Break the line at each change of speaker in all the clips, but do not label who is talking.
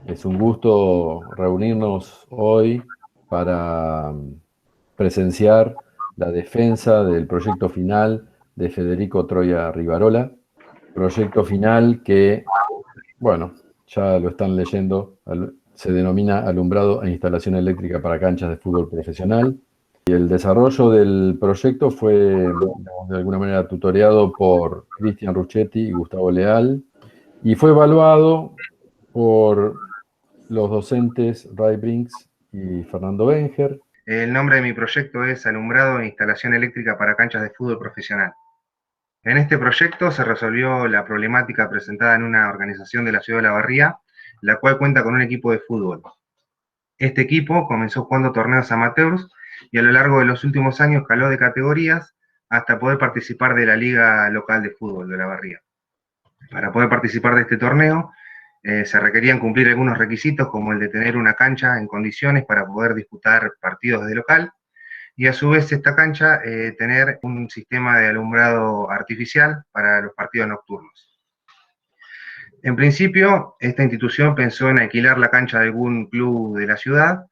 Es un gusto reunirnos hoy para presenciar la defensa del proyecto final de Federico Troya Rivarola. Proyecto final que, bueno, ya lo están leyendo, se denomina Alumbrado e Instalación Eléctrica para Canchas de Fútbol Profesional. Y el desarrollo del proyecto fue, digamos, de alguna manera tutoreado por Cristian Ruchetti y Gustavo Leal, y fue evaluado por los docentes Ray Brinks y Fernando Benger.
El nombre de mi proyecto es Alumbrado e Instalación Eléctrica para Canchas de Fútbol Profesional. En este proyecto se resolvió la problemática presentada en una organización de la ciudad de La Barría, la cual cuenta con un equipo de fútbol. Este equipo comenzó jugando torneos amateurs y a lo largo de los últimos años escaló de categorías hasta poder participar de la Liga Local de Fútbol de La Barría. Para poder participar de este torneo, se requerían cumplir algunos requisitos como el de tener una cancha en condiciones para poder disputar partidos desde local, y a su vez esta cancha tener un sistema de alumbrado artificial para los partidos nocturnos. En principio, esta institución pensó en alquilar la cancha de algún club de la ciudad,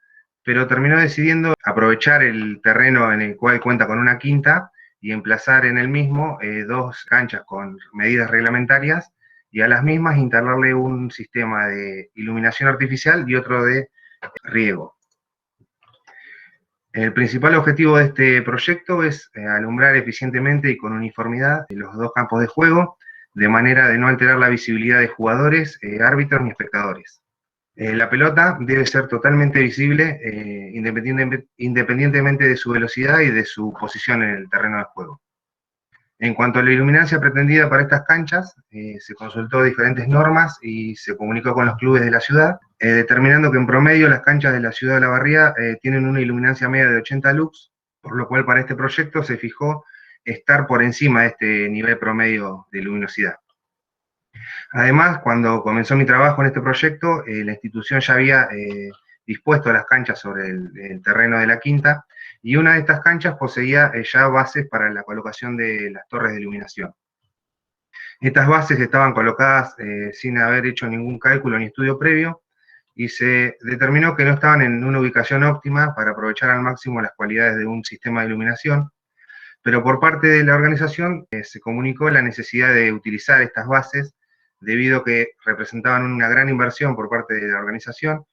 pero terminó decidiendo aprovechar el terreno en el cual cuenta con una quinta y emplazar en el mismo dos canchas con medidas reglamentarias, y a las mismas instalarle un sistema de iluminación artificial y otro de riego. El principal objetivo de este proyecto es alumbrar eficientemente y con uniformidad los dos campos de juego, de manera de no alterar la visibilidad de jugadores, árbitros ni espectadores. La pelota debe ser totalmente visible, independientemente de su velocidad y de su posición en el terreno de juego. En cuanto a la iluminancia pretendida para estas canchas, se consultó diferentes normas y se comunicó con los clubes de la ciudad, determinando que en promedio las canchas de la ciudad de La Barría tienen una iluminancia media de 80 lux, por lo cual para este proyecto se fijó estar por encima de este nivel promedio de luminosidad. Además, cuando comenzó mi trabajo en este proyecto, la institución ya había dispuesto las canchas sobre el terreno de la quinta, y una de estas canchas poseía ya bases para la colocación de las torres de iluminación. Estas bases estaban colocadas sin haber hecho ningún cálculo ni estudio previo, y se determinó que no estaban en una ubicación óptima para aprovechar al máximo las cualidades de un sistema de iluminación, pero por parte de la organización se comunicó la necesidad de utilizar estas bases debido a que representaban una gran inversión por parte de la organización.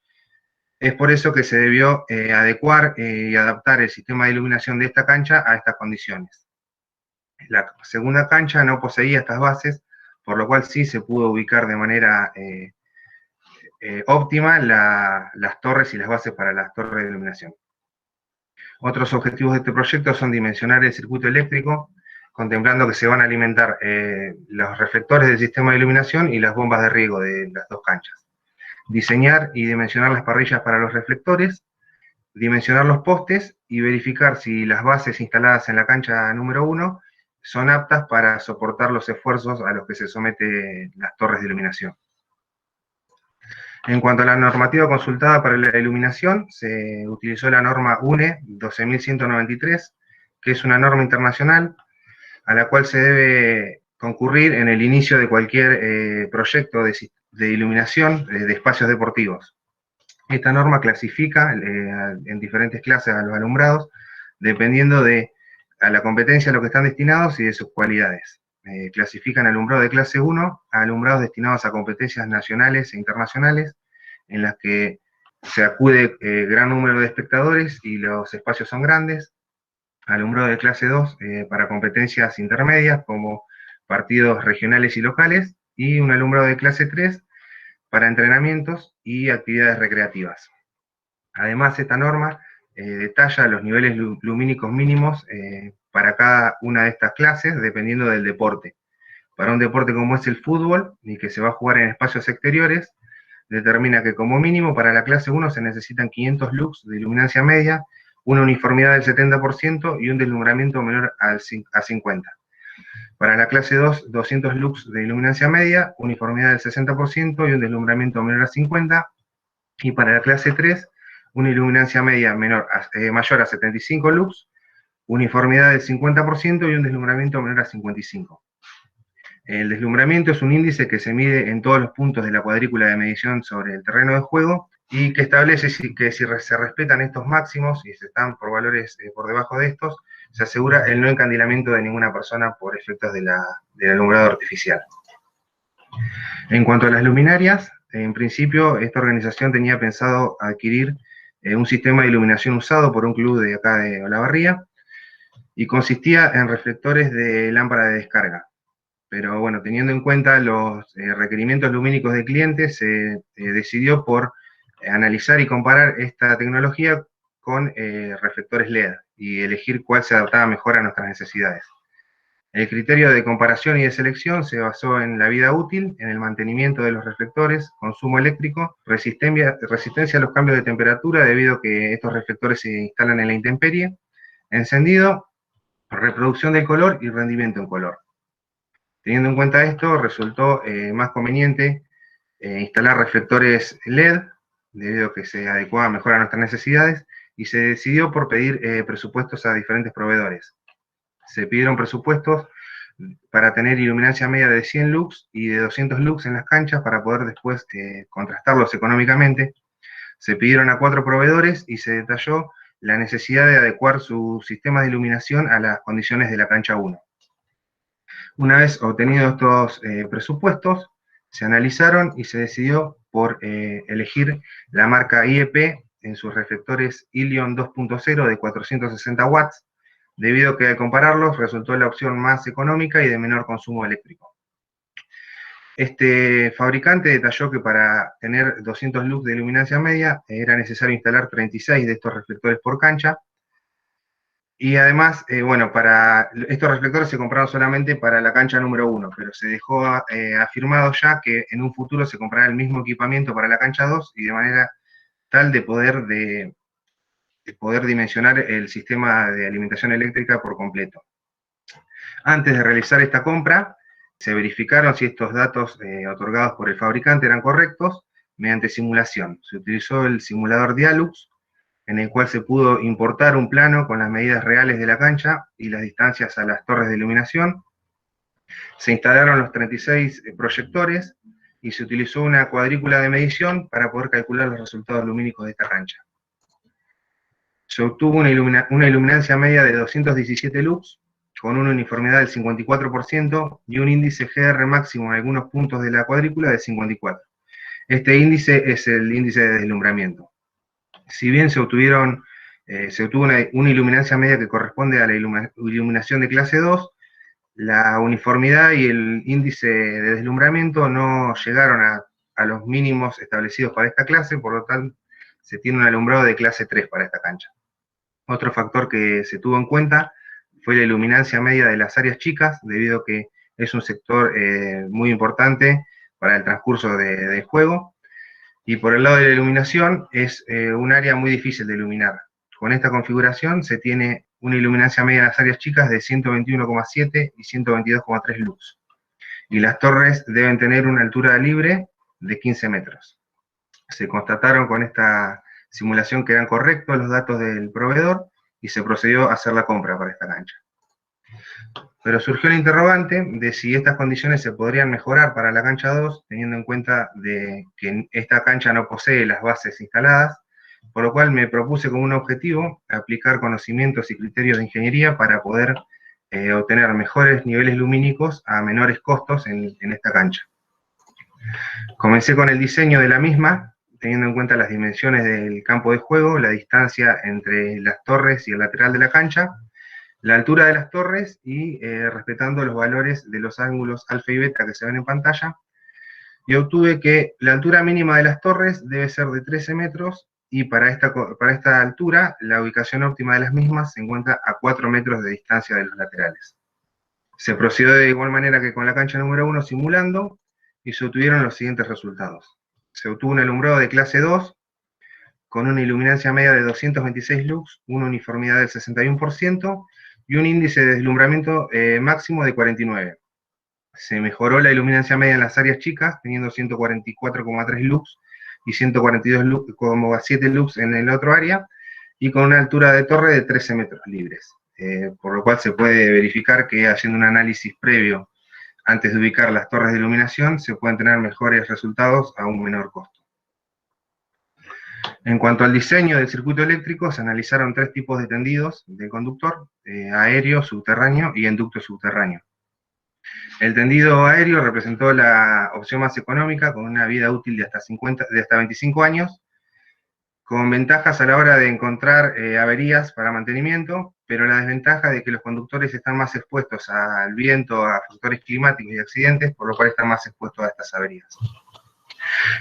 Es por eso que se debió adecuar y adaptar el sistema de iluminación de esta cancha a estas condiciones. La segunda cancha no poseía estas bases, por lo cual sí se pudo ubicar de manera óptima las torres y las bases para las torres de iluminación. Otros objetivos de este proyecto son dimensionar el circuito eléctrico, contemplando que se van a alimentar los reflectores del sistema de iluminación y las bombas de riego de las dos canchas. Diseñar y dimensionar las parrillas para los reflectores, dimensionar los postes y verificar si las bases instaladas en la cancha número 1 son aptas para soportar los esfuerzos a los que se someten las torres de iluminación. En cuanto a la normativa consultada para la iluminación, se utilizó la norma UNE 12193, que es una norma internacional a la cual se debe concurrir en el inicio de cualquier proyecto de iluminación de espacios deportivos. Esta norma clasifica en diferentes clases a los alumbrados, dependiendo de a la competencia a lo que están destinados y de sus cualidades. Clasifican alumbrado de clase 1 a alumbrados destinados a competencias nacionales e internacionales, en las que se acude gran número de espectadores y los espacios son grandes. Alumbrado de clase 2 para competencias intermedias como partidos regionales y locales, y un alumbrado de clase 3 para entrenamientos y actividades recreativas. Además, esta norma detalla los niveles lumínicos mínimos para cada una de estas clases, dependiendo del deporte. Para un deporte como es el fútbol, y que se va a jugar en espacios exteriores, determina que como mínimo para la clase 1 se necesitan 500 lux de iluminancia media, una uniformidad del 70% y un deslumbramiento menor a 50. Para la clase 2, 200 lux de iluminancia media, uniformidad del 60% y un deslumbramiento menor a 50. Y para la clase 3, una iluminancia media mayor a 75 lux, uniformidad del 50% y un deslumbramiento menor a 55. El deslumbramiento es un índice que se mide en todos los puntos de la cuadrícula de medición sobre el terreno de juego y que establece que si se respetan estos máximos y se están por valores por debajo de estos, se asegura el no encandilamiento de ninguna persona por efectos del alumbrado artificial. En cuanto a las luminarias, en principio esta organización tenía pensado adquirir un sistema de iluminación usado por un club de acá de Olavarría y consistía en reflectores de lámpara de descarga. Pero bueno, teniendo en cuenta los requerimientos lumínicos del cliente, se decidió por analizar y comparar esta tecnología con reflectores LED y elegir cuál se adaptaba mejor a nuestras necesidades. El criterio de comparación y de selección se basó en la vida útil, en el mantenimiento de los reflectores, consumo eléctrico, resistencia a los cambios de temperatura debido a que estos reflectores se instalan en la intemperie, encendido, reproducción del color y rendimiento en color. Teniendo en cuenta esto, resultó más conveniente instalar reflectores LED, debido a que se adecuaba mejor a nuestras necesidades, y se decidió por pedir presupuestos a diferentes proveedores. Se pidieron presupuestos para tener iluminancia media de 100 lux y de 200 lux en las canchas para poder después contrastarlos económicamente. Se pidieron a 4 proveedores y se detalló la necesidad de adecuar sus sistemas de iluminación a las condiciones de la cancha 1. Una vez obtenidos estos presupuestos, se analizaron y se decidió por elegir la marca IEP en sus reflectores Ilion 2.0 de 460 watts, debido a que al compararlos resultó la opción más económica y de menor consumo eléctrico. Este fabricante detalló que para tener 200 lux de luminancia media era necesario instalar 36 de estos reflectores por cancha, y además, bueno, para estos reflectores se compraron solamente para la cancha número 1, pero se dejó afirmado ya que en un futuro se comprará el mismo equipamiento para la cancha 2 y de manera tal de poder dimensionar el sistema de alimentación eléctrica por completo. Antes de realizar esta compra, se verificaron si estos datos otorgados por el fabricante eran correctos mediante simulación. Se utilizó el simulador Dialux, en el cual se pudo importar un plano con las medidas reales de la cancha y las distancias a las torres de iluminación. Se instalaron los 36 proyectores y se utilizó una cuadrícula de medición para poder calcular los resultados lumínicos de esta cancha. Se obtuvo una iluminancia media de 217 lux, con una uniformidad del 54% y un índice GR máximo en algunos puntos de la cuadrícula de 54. Este índice es el índice de deslumbramiento. Si bien se obtuvo una iluminancia media que corresponde a la iluminación de clase 2, la uniformidad y el índice de deslumbramiento no llegaron a los mínimos establecidos para esta clase, por lo tanto se tiene un alumbrado de clase 3 para esta cancha. Otro factor que se tuvo en cuenta fue la iluminancia media de las áreas chicas, debido a que es un sector muy importante para el transcurso del juego. Y por el lado de la iluminación, es un área muy difícil de iluminar. Con esta configuración se tiene una iluminancia media en las áreas chicas de 121,7 y 122,3 lux. Y las torres deben tener una altura libre de 15 metros. Se constataron con esta simulación que eran correctos los datos del proveedor y se procedió a hacer la compra para esta cancha. Pero surgió el interrogante de si estas condiciones se podrían mejorar para la cancha 2, teniendo en cuenta de que esta cancha no posee las bases instaladas, por lo cual me propuse como un objetivo aplicar conocimientos y criterios de ingeniería para poder obtener mejores niveles lumínicos a menores costos en esta cancha. Comencé con el diseño de la misma, teniendo en cuenta las dimensiones del campo de juego, la distancia entre las torres y el lateral de la cancha, la altura de las torres y respetando los valores de los ángulos alfa y beta que se ven en pantalla, y obtuve que la altura mínima de las torres debe ser de 13 metros, y para esta altura la ubicación óptima de las mismas se encuentra a 4 metros de distancia de los laterales. Se procedió de igual manera que con la cancha número 1 simulando, y se obtuvieron los siguientes resultados. Se obtuvo un alumbrado de clase 2, con una iluminancia media de 226 lux, una uniformidad del 61%, y un índice de deslumbramiento máximo de 49. Se mejoró la iluminancia media en las áreas chicas, teniendo 144,3 lux y 142,7 lux en el otro área, y con una altura de torre de 13 metros libres. Por lo cual se puede verificar que haciendo un análisis previo antes de ubicar las torres de iluminación, se pueden tener mejores resultados a un menor costo. En cuanto al diseño del circuito eléctrico, se analizaron 3 tipos de tendidos de conductor: aéreo, subterráneo y en ducto subterráneo. El tendido aéreo representó la opción más económica, con una vida útil de hasta 25 años, con ventajas a la hora de encontrar averías para mantenimiento, pero la desventaja de que los conductores están más expuestos al viento, a factores climáticos y accidentes, por lo cual están más expuestos a estas averías.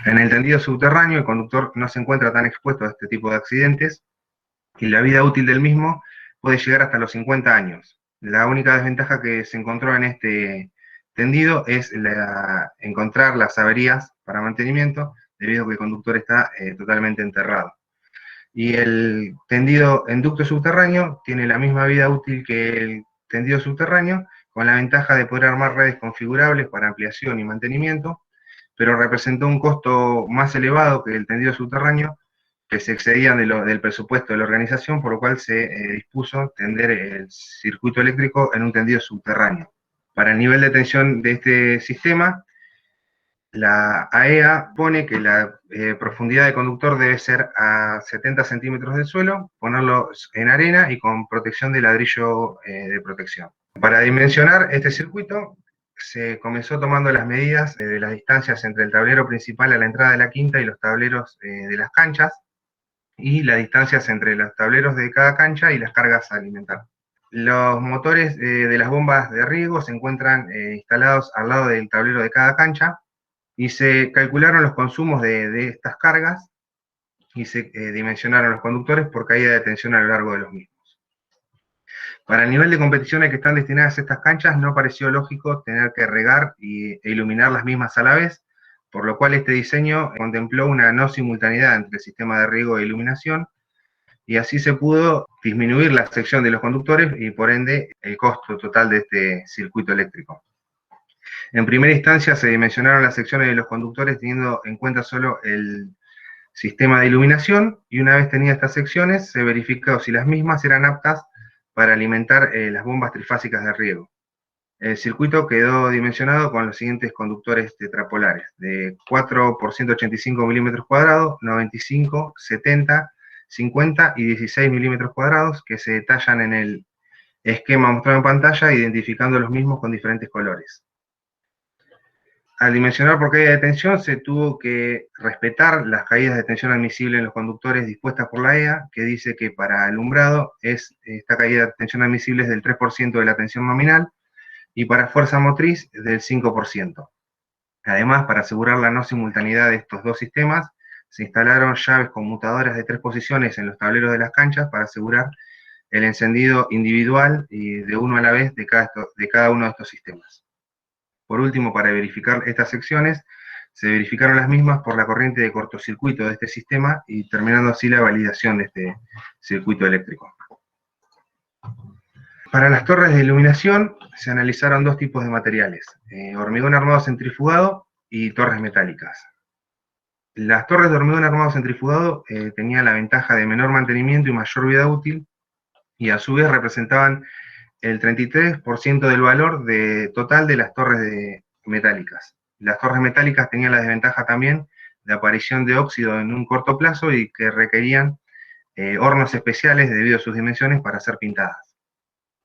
En el tendido subterráneo, el conductor no se encuentra tan expuesto a este tipo de accidentes, y la vida útil del mismo puede llegar hasta los 50 años. La única desventaja que se encontró en este tendido es encontrar las averías para mantenimiento, debido a que el conductor está totalmente enterrado. Y el tendido en ducto subterráneo tiene la misma vida útil que el tendido subterráneo, con la ventaja de poder armar redes configurables para ampliación y mantenimiento, pero representó un costo más elevado que el tendido subterráneo, que se excedían del presupuesto de la organización, por lo cual se dispuso tender el circuito eléctrico en un tendido subterráneo. Para el nivel de tensión de este sistema, la AEA pone que la profundidad de conductor debe ser a 70 centímetros del suelo, ponerlo en arena y con protección de ladrillo de protección. Para dimensionar este circuito, se comenzó tomando las medidas de las distancias entre el tablero principal a la entrada de la quinta y los tableros de las canchas, y las distancias entre los tableros de cada cancha y las cargas a alimentar. Los motores de las bombas de riego se encuentran instalados al lado del tablero de cada cancha, y se calcularon los consumos de estas cargas, y se dimensionaron los conductores por caída de tensión a lo largo de los mismos. Para el nivel de competición al que están destinadas estas canchas, no pareció lógico tener que regar e iluminar las mismas a la vez, por lo cual este diseño contempló una no simultaneidad entre el sistema de riego e iluminación, y así se pudo disminuir la sección de los conductores y por ende el costo total de este circuito eléctrico. En primera instancia se dimensionaron las secciones de los conductores teniendo en cuenta solo el sistema de iluminación, y una vez tenidas estas secciones se verificó si las mismas eran aptas para alimentar las bombas trifásicas de riego. El circuito quedó dimensionado con los siguientes conductores tetrapolares: de 4 por 185 milímetros cuadrados, 95, 70, 50 y 16 milímetros cuadrados, que se detallan en el esquema mostrado en pantalla, identificando los mismos con diferentes colores. Al dimensionar por caída de tensión, se tuvo que respetar las caídas de tensión admisibles en los conductores dispuestas por la EA, que dice que para alumbrado esta caída de tensión admisible es del 3% de la tensión nominal, y para fuerza motriz del 5%. Además, para asegurar la no simultaneidad de estos dos sistemas, se instalaron llaves conmutadoras de 3 posiciones en los tableros de las canchas para asegurar el encendido individual y de uno a la vez de cada uno de estos sistemas. Por último, para verificar estas secciones, se verificaron las mismas por la corriente de cortocircuito de este sistema, y terminando así la validación de este circuito eléctrico. Para las torres de iluminación se analizaron 2 tipos de materiales: hormigón armado centrifugado y torres metálicas. Las torres de hormigón armado centrifugado tenían la ventaja de menor mantenimiento y mayor vida útil, y a su vez representaban el 33% del valor total de las torres metálicas. Las torres metálicas tenían la desventaja también de aparición de óxido en un corto plazo, y que requerían hornos especiales debido a sus dimensiones para ser pintadas.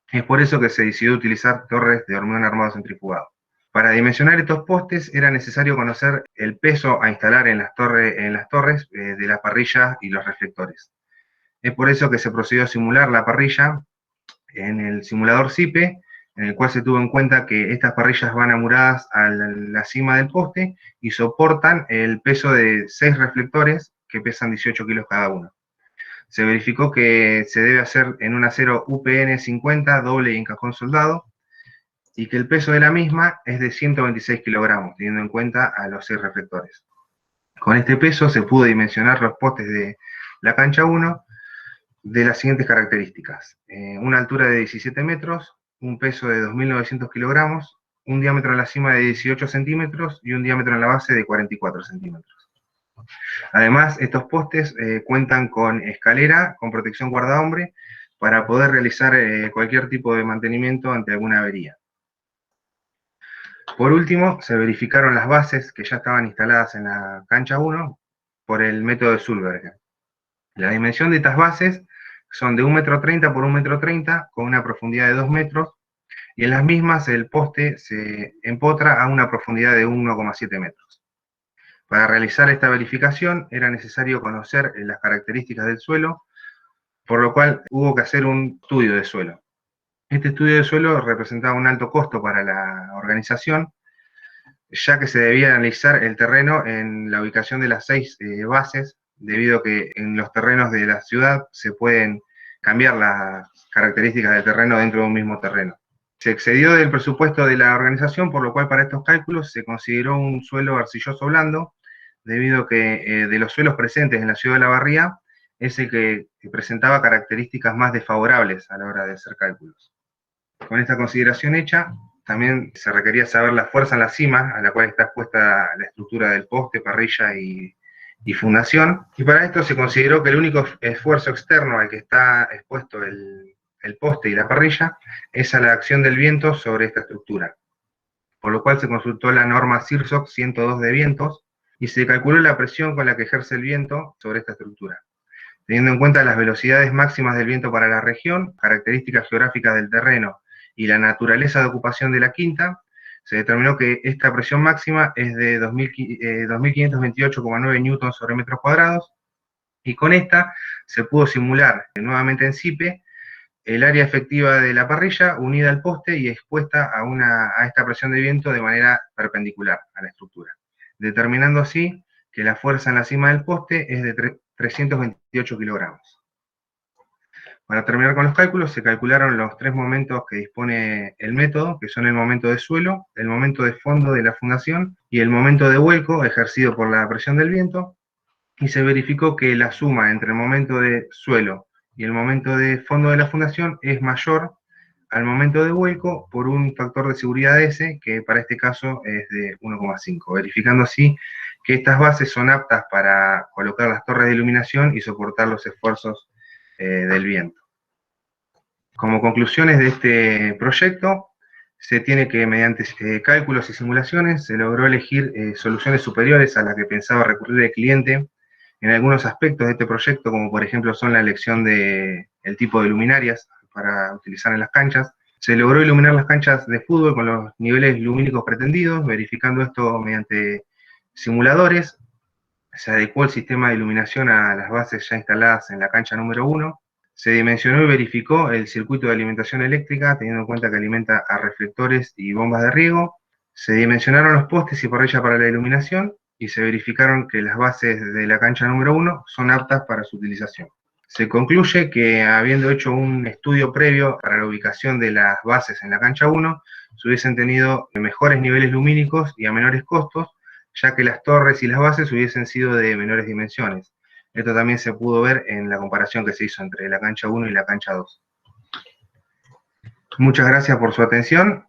Es por eso que se decidió utilizar torres de hormigón armado centrifugado. Para dimensionar estos postes era necesario conocer el peso a instalar en las torres de la parrilla y los reflectores. Es por eso que se procedió a simular la parrilla en el simulador SIPE, en el cual se tuvo en cuenta que estas parrillas van amuradas a la cima del poste y soportan el peso de 6 reflectores que pesan 18 kilos cada uno. Se verificó que se debe hacer en un acero UPN 50 doble y en cajón soldado, y que el peso de la misma es de 126 kilogramos, teniendo en cuenta a los 6 reflectores. Con este peso se pudo dimensionar los postes de la cancha 1 de las siguientes características: una altura de 17 metros, un peso de 2.900 kilogramos, un diámetro en la cima de 18 centímetros y un diámetro en la base de 44 centímetros. Además, estos postes cuentan con escalera con protección guardahombre para poder realizar cualquier tipo de mantenimiento ante alguna avería. Por último, se verificaron las bases que ya estaban instaladas en la cancha 1 por el método de Sulberger. La dimensión de estas bases son de 1,30 m por 1,30 m con una profundidad de 2 metros, y en las mismas el poste se empotra a una profundidad de 1,7 metros. Para realizar esta verificación era necesario conocer las características del suelo, por lo cual hubo que hacer un estudio de suelo. Este estudio de suelo representaba un alto costo para la organización, ya que se debía analizar el terreno en la ubicación de las 6 bases, debido a que en los terrenos de la ciudad se pueden cambiar las características del terreno dentro de un mismo terreno. Se excedió del presupuesto de la organización, por lo cual para estos cálculos se consideró un suelo arcilloso blando, debido a que de los suelos presentes en la ciudad de La Barría es el que presentaba características más desfavorables a la hora de hacer cálculos. Con esta consideración hecha, también se requería saber la fuerza en la cima, a la cual está expuesta la estructura del poste, parrilla y fundación, y para esto se consideró que el único esfuerzo externo al que está expuesto el poste y la parrilla es a la acción del viento sobre esta estructura, por lo cual se consultó la norma SIRSOC 102 de vientos, y se calculó la presión con la que ejerce el viento sobre esta estructura. Teniendo en cuenta las velocidades máximas del viento para la región, características geográficas del terreno y la naturaleza de ocupación de la quinta, se determinó que esta presión máxima es de 2.528,9 newtons sobre metros cuadrados, y con esta se pudo simular nuevamente en CIPE el área efectiva de la parrilla unida al poste y expuesta a esta presión de viento de manera perpendicular a la estructura, determinando así que la fuerza en la cima del poste es de 328 kilogramos. Para terminar con los cálculos, se calcularon los 3 momentos que dispone el método, que son el momento de suelo, el momento de fondo de la fundación y el momento de vuelco ejercido por la presión del viento, y se verificó que la suma entre el momento de suelo y el momento de fondo de la fundación es mayor al momento de vuelco por un factor de seguridad S, que para este caso es de 1,5, verificando así que estas bases son aptas para colocar las torres de iluminación y soportar los esfuerzos del viento. Como conclusiones de este proyecto, se tiene que, mediante cálculos y simulaciones, se logró elegir soluciones superiores a las que pensaba recurrir el cliente en algunos aspectos de este proyecto, como por ejemplo son la elección del tipo de luminarias para utilizar en las canchas. Se logró iluminar las canchas de fútbol con los niveles lumínicos pretendidos, verificando esto mediante simuladores. Se adecuó el sistema de iluminación a las bases ya instaladas en la cancha número 1. Se dimensionó y verificó el circuito de alimentación eléctrica, teniendo en cuenta que alimenta a reflectores y bombas de riego. Se dimensionaron los postes y parrilla para la iluminación, y se verificaron que las bases de la cancha número 1 son aptas para su utilización. Se concluye que, habiendo hecho un estudio previo para la ubicación de las bases en la cancha 1, se hubiesen tenido mejores niveles lumínicos y a menores costos, ya que las torres y las bases hubiesen sido de menores dimensiones. Esto también se pudo ver en la comparación que se hizo entre la cancha 1 y la cancha 2. Muchas gracias por su atención.